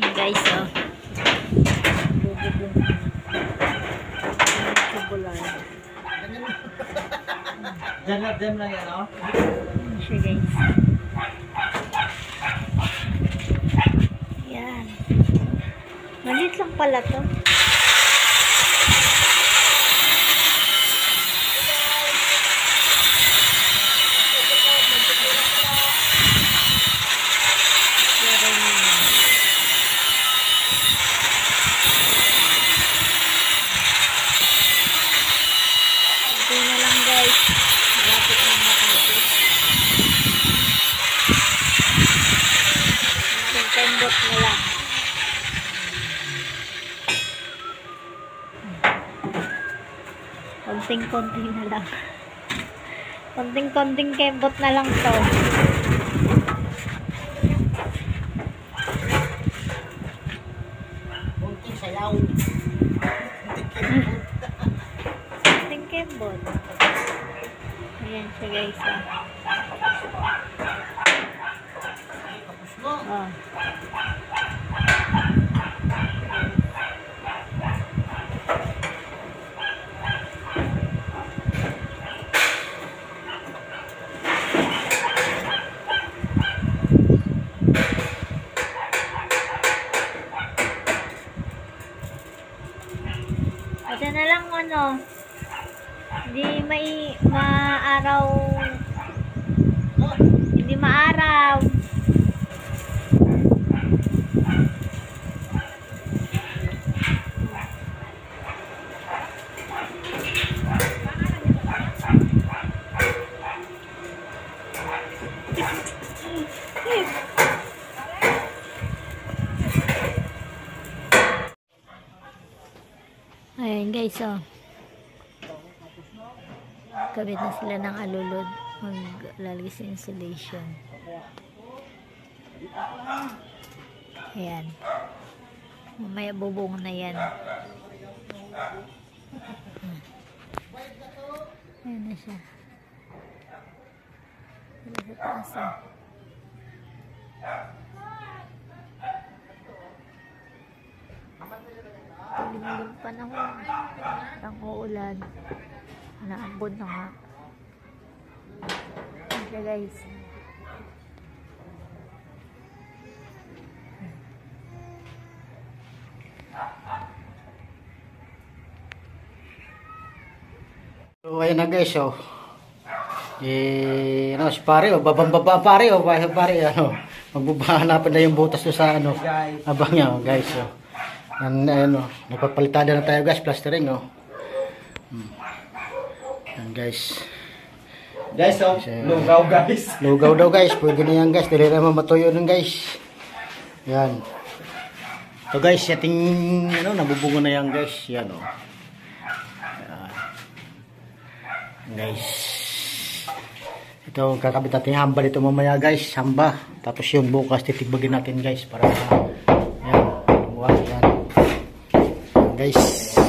Guys, oh. Dem lang yan, oh. Siya, guys. Yan. Maliit lang pala to. Tembot na lang. Konting-konting na lang. Konting-konting kembot na lang to. Konting sayaw. Konting kembot. Ayan siya, guys. Oh. Ito na lang ano, hindi maaraw, hindi maaraw. Ayan guys, oh. Kabit na sila ng alulod. Maglalagay sa insulation. Ayan. Mamaya bubong na yan. Ayan na siya. Wala sa taas, oh. Tulim-lim panahon. Ang uulan. Naambon na nga. Okay guys. So ayan na guys, oh. Ano si pare, oh, babang-baba pare, oh, pare, ano. Magbubahanapan na yung butas do sa ano. Abang niya, oh, guys, oh. Ano, nagpapalitada na tayo guys, plastering, oh. Yan guys. Guys, oh, lugaw guys. Lugaw daw guys, pwede na yan guys, dali naman matuyo nun guys. Yan. So guys, ating ano, nabubungo na yan guys. Yan, oh. Yan. Guys. Ito, kakabit natin hamba dito mamaya guys, hamba. Tapos yun, bukas titigbagin natin guys para yan, bukas yan. Guys.